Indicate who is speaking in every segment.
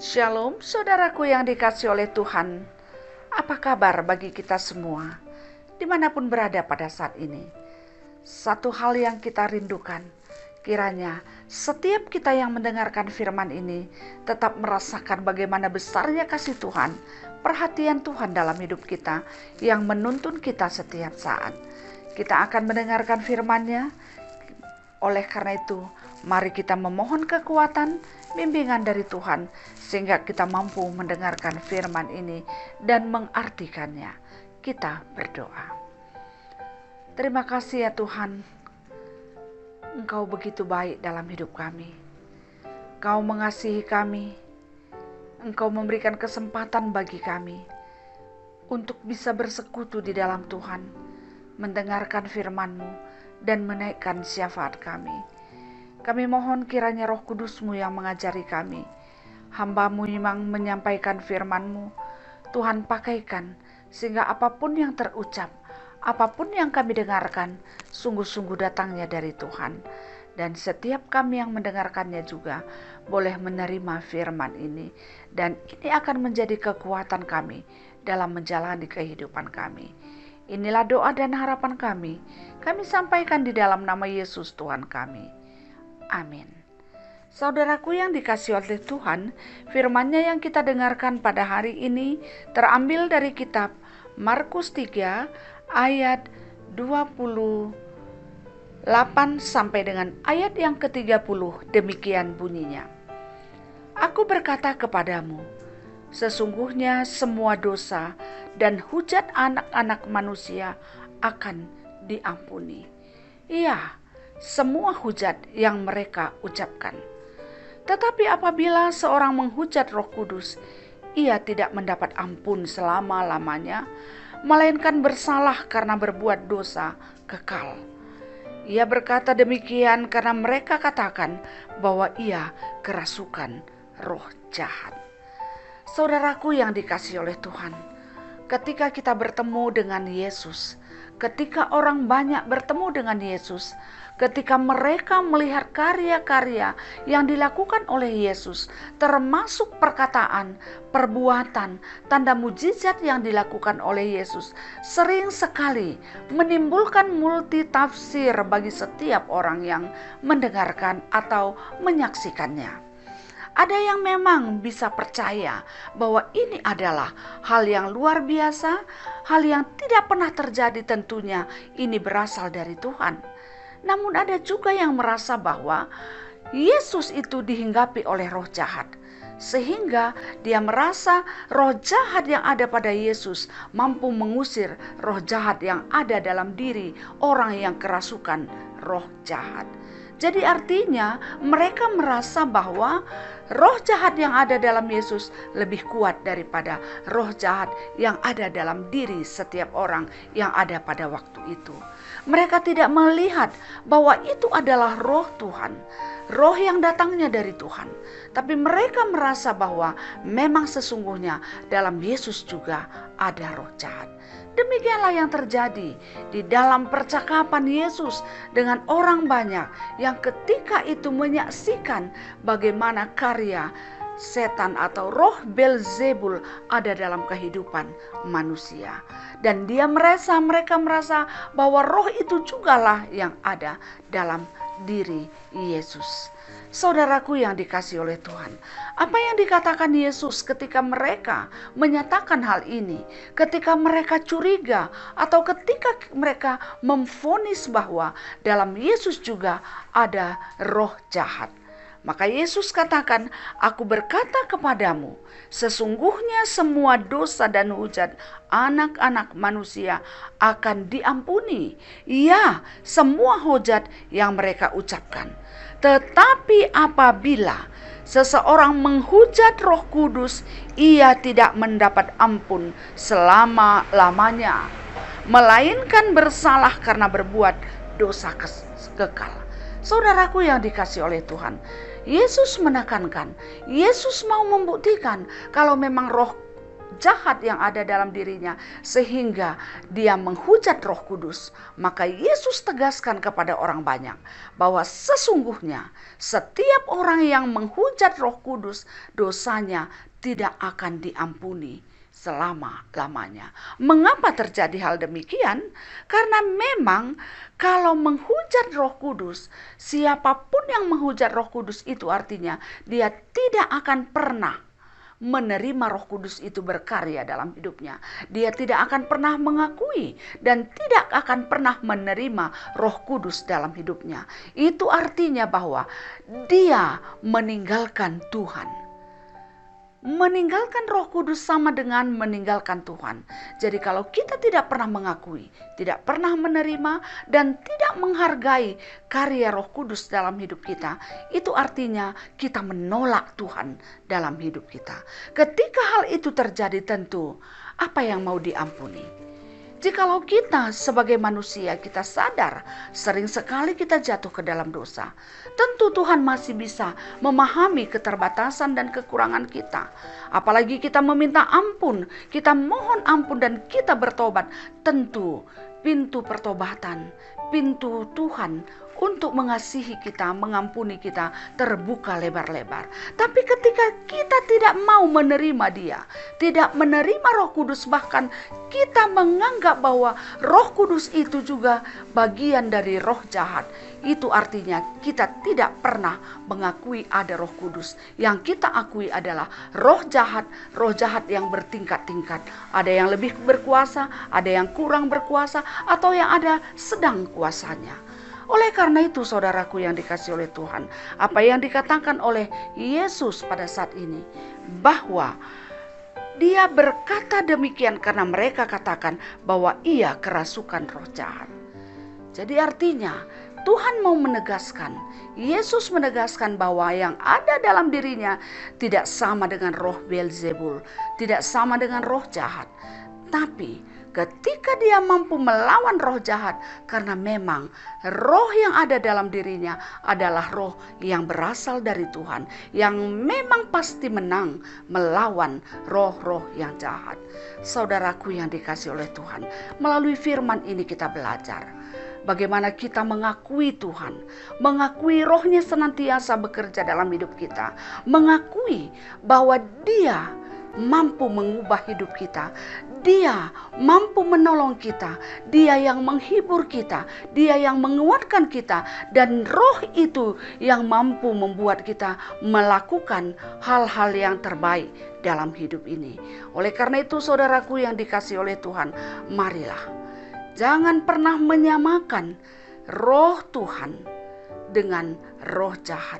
Speaker 1: Shalom, saudaraku yang dikasihi oleh Tuhan. Apa kabar bagi kita semua, dimanapun berada pada saat ini? Satu hal yang kita rindukan, kiranya setiap kita yang mendengarkan firman ini tetap merasakan bagaimana besarnya kasih Tuhan, perhatian Tuhan dalam hidup kita yang menuntun kita setiap saat. Kita akan mendengarkan firman-Nya. Oleh karena itu, mari kita memohon kekuatan, bimbingan dari Tuhan, sehingga kita mampu mendengarkan firman ini dan mengartikannya. Kita berdoa. Terima kasih ya Tuhan, Engkau begitu baik dalam hidup kami. Engkau mengasihi kami, Engkau memberikan kesempatan bagi kami untuk bisa bersekutu di dalam Tuhan, mendengarkan firman-Mu, dan menaikkan syafaat kami. Kami mohon kiranya Roh Kudus-Mu yang mengajari kami. Hamba-Mu memang menyampaikan firman-Mu, Tuhan pakaikan sehingga apapun yang terucap, apapun yang kami dengarkan, sungguh-sungguh datangnya dari Tuhan. Dan setiap kami yang mendengarkannya juga boleh menerima firman ini. Dan ini akan menjadi kekuatan kami dalam menjalani kehidupan kami. Inilah doa dan harapan kami. Kami sampaikan di dalam nama Yesus Tuhan kami. Amin. Saudaraku yang dikasihi oleh Tuhan, firman-Nya yang kita dengarkan pada hari ini terambil dari kitab Markus 3 ayat 28 sampai dengan ayat yang ke-30. Demikian bunyinya. Aku berkata kepadamu, sesungguhnya semua dosa dan hujat anak-anak manusia akan diampuni. Iya, semua hujat yang mereka ucapkan. Tetapi apabila seorang menghujat Roh Kudus, ia tidak mendapat ampun selama-lamanya, melainkan bersalah karena berbuat dosa kekal. Ia berkata demikian karena mereka katakan bahwa ia kerasukan roh jahat. Saudaraku yang dikasihi oleh Tuhan, ketika kita bertemu dengan Yesus, ketika orang banyak bertemu dengan Yesus, ketika mereka melihat karya-karya yang dilakukan oleh Yesus, termasuk perkataan, perbuatan, tanda mujizat yang dilakukan oleh Yesus, sering sekali menimbulkan multitafsir bagi setiap orang yang mendengarkan atau menyaksikannya. Ada yang memang bisa percaya bahwa ini adalah hal yang luar biasa, hal yang tidak pernah terjadi tentunya, ini berasal dari Tuhan. Namun ada juga yang merasa bahwa Yesus itu dihinggapi oleh roh jahat, sehingga dia merasa roh jahat yang ada pada Yesus mampu mengusir roh jahat yang ada dalam diri orang yang kerasukan roh jahat. Jadi artinya mereka merasa bahwa roh jahat yang ada dalam Yesus lebih kuat daripada roh jahat yang ada dalam diri setiap orang yang ada pada waktu itu. Mereka tidak melihat bahwa itu adalah roh Tuhan, roh yang datangnya dari Tuhan. Tapi mereka merasa bahwa memang sesungguhnya dalam Yesus juga ada roh jahat. Demikianlah yang terjadi di dalam percakapan Yesus dengan orang banyak yang ketika itu menyaksikan bagaimana karya setan atau roh Belzebul ada dalam kehidupan manusia. Dan mereka merasa bahwa roh itu jugalah yang ada dalam diri Yesus. Saudaraku yang dikasihi oleh Tuhan, apa yang dikatakan Yesus ketika mereka menyatakan hal ini, ketika mereka curiga atau ketika mereka memvonis bahwa dalam Yesus juga ada roh jahat. Maka Yesus katakan, aku berkata kepadamu, sesungguhnya semua dosa dan hujat anak-anak manusia akan diampuni. Ya, semua hujat yang mereka ucapkan. Tetapi apabila seseorang menghujat Roh Kudus, ia tidak mendapat ampun selama-lamanya, melainkan bersalah karena berbuat dosa kekal. Saudaraku yang dikasihi oleh Tuhan, Yesus menekankan, Yesus mau membuktikan kalau memang roh jahat yang ada dalam dirinya sehingga dia menghujat Roh Kudus. Maka Yesus tegaskan kepada orang banyak bahwa sesungguhnya setiap orang yang menghujat Roh Kudus, dosanya tidak akan diampuni selama-lamanya. Mengapa terjadi hal demikian? Karena memang kalau menghujat Roh Kudus, siapapun yang menghujat Roh Kudus itu artinya dia tidak akan pernah menerima Roh Kudus itu berkarya dalam hidupnya. Dia tidak akan pernah mengakui dan tidak akan pernah menerima Roh Kudus dalam hidupnya. Itu artinya bahwa dia meninggalkan Tuhan. Meninggalkan Roh Kudus sama dengan meninggalkan Tuhan. Jadi kalau kita tidak pernah mengakui, tidak pernah menerima, dan tidak menghargai karya Roh Kudus dalam hidup kita, itu artinya kita menolak Tuhan dalam hidup kita. Ketika hal itu terjadi, tentu apa yang mau diampuni? Jikalau kita sebagai manusia kita sadar sering sekali kita jatuh ke dalam dosa, tentu Tuhan masih bisa memahami keterbatasan dan kekurangan kita. Apalagi kita meminta ampun, kita mohon ampun dan kita bertobat, tentu pintu pertobatan, pintu Tuhan untuk mengasihi kita, mengampuni kita terbuka lebar-lebar. Tapi ketika kita tidak mau menerima Dia, tidak menerima Roh Kudus, bahkan kita menganggap bahwa Roh Kudus itu juga bagian dari roh jahat, itu artinya kita tidak pernah mengakui ada Roh Kudus. Yang kita akui adalah roh jahat yang bertingkat-tingkat. Ada yang lebih berkuasa, ada yang kurang berkuasa, atau yang ada sedang kuasanya. Oleh karena itu, saudaraku yang dikasihi oleh Tuhan, apa yang dikatakan oleh Yesus pada saat ini, bahwa Dia berkata demikian karena mereka katakan bahwa Ia kerasukan roh jahat. Jadi artinya Tuhan mau menegaskan, Yesus menegaskan bahwa yang ada dalam dirinya tidak sama dengan roh Beelzebul, tidak sama dengan roh jahat. Tapi ketika dia mampu melawan roh jahat, karena memang roh yang ada dalam dirinya adalah roh yang berasal dari Tuhan, yang memang pasti menang melawan roh-roh yang jahat. Saudaraku yang dikasihi oleh Tuhan, melalui firman ini kita belajar bagaimana kita mengakui Tuhan, mengakui rohnya senantiasa bekerja dalam hidup kita, mengakui bahwa Dia mampu mengubah hidup kita, Dia mampu menolong kita, Dia yang menghibur kita, Dia yang menguatkan kita, dan roh itu yang mampu membuat kita melakukan hal-hal yang terbaik dalam hidup ini. Oleh karena itu, saudaraku yang dikasihi oleh Tuhan, marilah jangan pernah menyamakan roh Tuhan dengan roh jahat.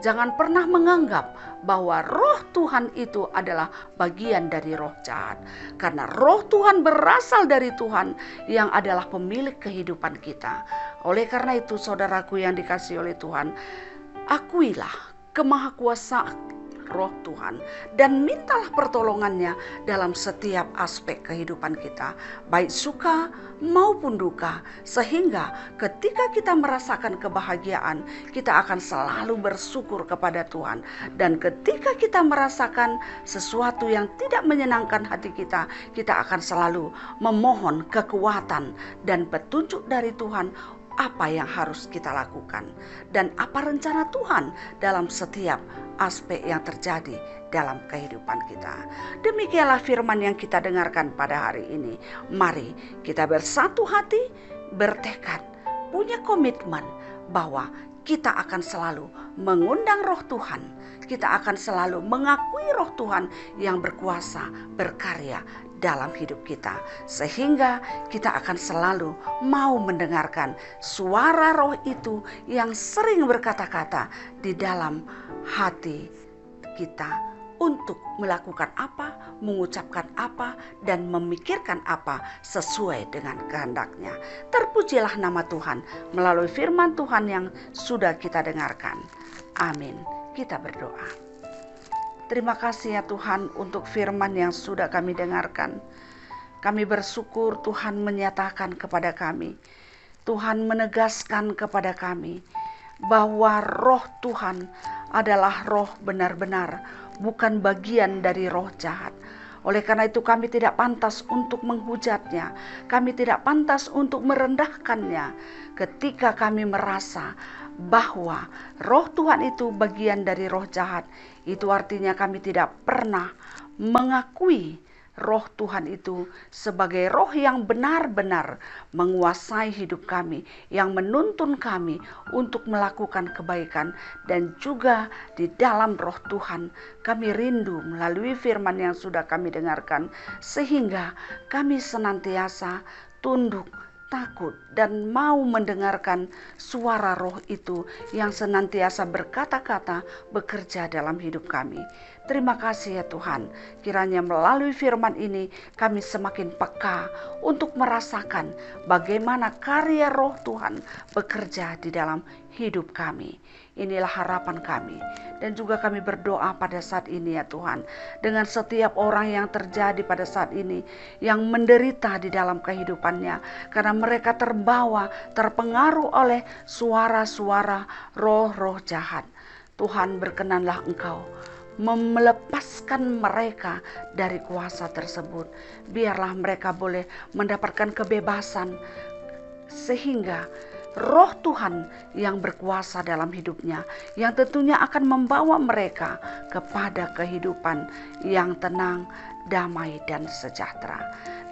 Speaker 1: Jangan pernah menganggap bahwa roh Tuhan itu adalah bagian dari roh jahat. Karena roh Tuhan berasal dari Tuhan yang adalah pemilik kehidupan kita. Oleh karena itu, saudaraku yang dikasihi oleh Tuhan, akuilah kemahakuasaan roh Tuhan dan mintalah pertolongannya dalam setiap aspek kehidupan kita, baik suka maupun duka, sehingga ketika kita merasakan kebahagiaan, kita akan selalu bersyukur kepada Tuhan. Dan ketika kita merasakan sesuatu yang tidak menyenangkan hati kita, kita akan selalu memohon kekuatan dan petunjuk dari Tuhan, apa yang harus kita lakukan dan apa rencana Tuhan dalam setiap aspek yang terjadi dalam kehidupan kita. Demikianlah firman yang kita dengarkan pada hari ini. Mari kita bersatu hati, bertekad, punya komitmen bahwa kita akan selalu mengundang roh Tuhan. Kita akan selalu mengakui roh Tuhan yang berkuasa, berkarya dalam hidup kita, sehingga kita akan selalu mau mendengarkan suara roh itu yang sering berkata-kata di dalam hati kita untuk melakukan apa, mengucapkan apa, dan memikirkan apa sesuai dengan kehendaknya. Terpujilah nama Tuhan melalui firman Tuhan yang sudah kita dengarkan. Amin. Kita berdoa. Terima kasih ya Tuhan untuk firman yang sudah kami dengarkan. Kami bersyukur Tuhan menyatakan kepada kami, Tuhan menegaskan kepada kami bahwa roh Tuhan adalah roh benar-benar, bukan bagian dari roh jahat. Oleh karena itu kami tidak pantas untuk menghujatnya. Kami tidak pantas untuk merendahkannya ketika kami merasa bahwa roh Tuhan itu bagian dari roh jahat. Itu artinya kami tidak pernah mengakui roh Tuhan itu sebagai roh yang benar-benar menguasai hidup kami, yang menuntun kami untuk melakukan kebaikan. Dan juga di dalam roh Tuhan kami rindu melalui firman yang sudah kami dengarkan, sehingga kami senantiasa tunduk, takut, dan mau mendengarkan suara roh itu yang senantiasa berkata-kata bekerja dalam hidup kami. Terima kasih ya Tuhan, kiranya melalui firman ini kami semakin peka untuk merasakan bagaimana karya roh Tuhan bekerja di dalam hidup kami. Inilah harapan kami, dan juga kami berdoa pada saat ini ya Tuhan, dengan setiap orang yang terjadi pada saat ini, yang menderita di dalam kehidupannya, karena mereka terbawa, terpengaruh oleh suara-suara roh-roh jahat. Tuhan, berkenanlah Engkau melepaskan mereka dari kuasa tersebut. Biarlah mereka boleh mendapatkan kebebasan, sehingga roh Tuhan yang berkuasa dalam hidupnya, yang tentunya akan membawa mereka kepada kehidupan yang tenang, damai, dan sejahtera.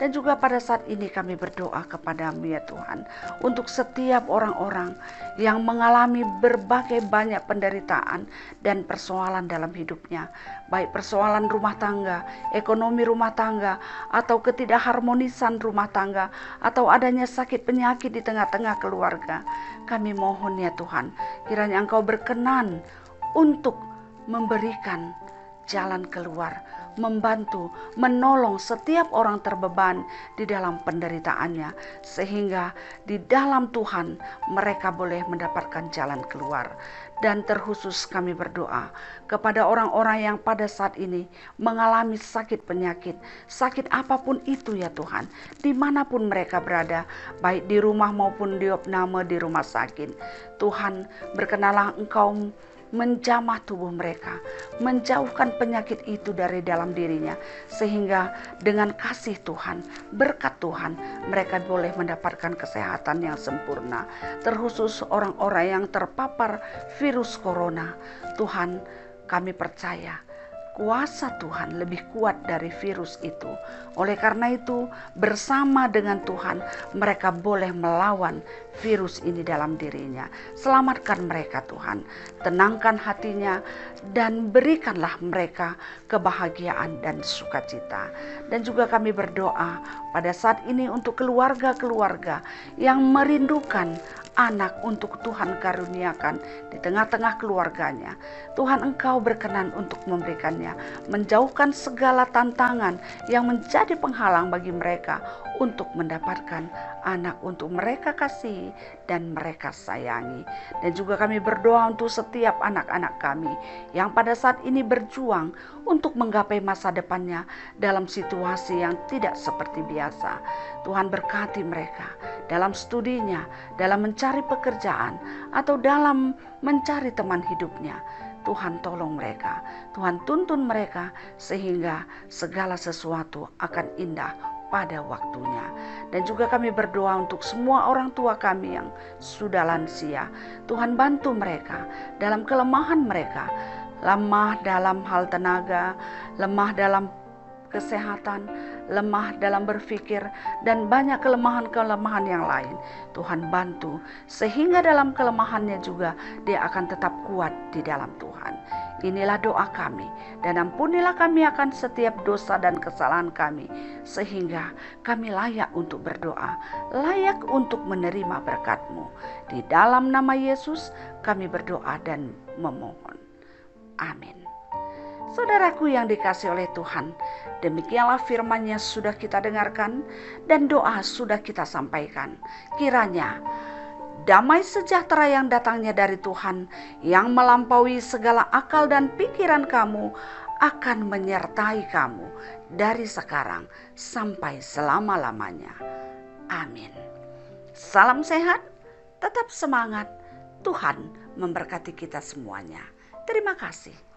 Speaker 1: Dan juga pada saat ini kami berdoa kepada-Mu ya Tuhan, untuk setiap orang-orang yang mengalami berbagai banyak penderitaan dan persoalan dalam hidupnya, baik persoalan rumah tangga, ekonomi rumah tangga, atau ketidakharmonisan rumah tangga, atau adanya sakit penyakit di tengah-tengah keluarga. Kami mohon ya Tuhan, kiranya Engkau berkenan untuk memberikan jalan keluar, membantu, menolong setiap orang terbeban di dalam penderitaannya, sehingga di dalam Tuhan mereka boleh mendapatkan jalan keluar. Dan terkhusus kami berdoa kepada orang-orang yang pada saat ini mengalami sakit penyakit, sakit apapun itu ya Tuhan, dimanapun mereka berada, baik di rumah maupun di opname, di rumah sakit. Tuhan, berkenalah Engkau menjamah tubuh mereka, menjauhkan penyakit itu dari dalam dirinya, sehingga dengan kasih Tuhan, berkat Tuhan, mereka boleh mendapatkan kesehatan yang sempurna. Terkhusus orang-orang yang terpapar virus corona, Tuhan, kami percaya kuasa Tuhan lebih kuat dari virus itu. Oleh karena itu, bersama dengan Tuhan, mereka boleh melawan virus ini dalam dirinya. Selamatkan mereka Tuhan, tenangkan hatinya, dan berikanlah mereka kebahagiaan dan sukacita. Dan juga kami berdoa pada saat ini untuk keluarga-keluarga yang merindukan anak untuk Tuhan karuniakan di tengah-tengah keluarganya. Tuhan, Engkau berkenan untuk memberikannya, menjauhkan segala tantangan yang menjadi penghalang bagi mereka untuk mendapatkan anak untuk mereka kasihi dan mereka sayangi. Dan juga kami berdoa untuk setiap anak-anak kami yang pada saat ini berjuang untuk menggapai masa depannya dalam situasi yang tidak seperti biasa. Tuhan, berkati mereka dalam studinya, dalam mencari pekerjaan, atau dalam mencari teman hidupnya. Tuhan, tolong mereka, Tuhan tuntun mereka, sehingga segala sesuatu akan indah pada waktunya. Dan juga kami berdoa untuk semua orang tua kami yang sudah lansia. Tuhan, bantu mereka dalam kelemahan mereka, lemah dalam hal tenaga, lemah dalam kesehatan, lemah dalam berpikir, dan banyak kelemahan-kelemahan yang lain. Tuhan, bantu sehingga dalam kelemahannya juga dia akan tetap kuat di dalam Tuhan. Inilah doa kami, dan ampunilah kami akan setiap dosa dan kesalahan kami, sehingga kami layak untuk berdoa, layak untuk menerima berkat-Mu. Di dalam nama Yesus kami berdoa dan memohon. Amin. Saudaraku yang dikasihi oleh Tuhan, demikianlah firman-Nya sudah kita dengarkan dan doa sudah kita sampaikan. Kiranya damai sejahtera yang datangnya dari Tuhan, yang melampaui segala akal dan pikiran kamu, akan menyertai kamu dari sekarang sampai selama-lamanya. Amin. Salam sehat, tetap semangat. Tuhan memberkati kita semuanya. Terima kasih.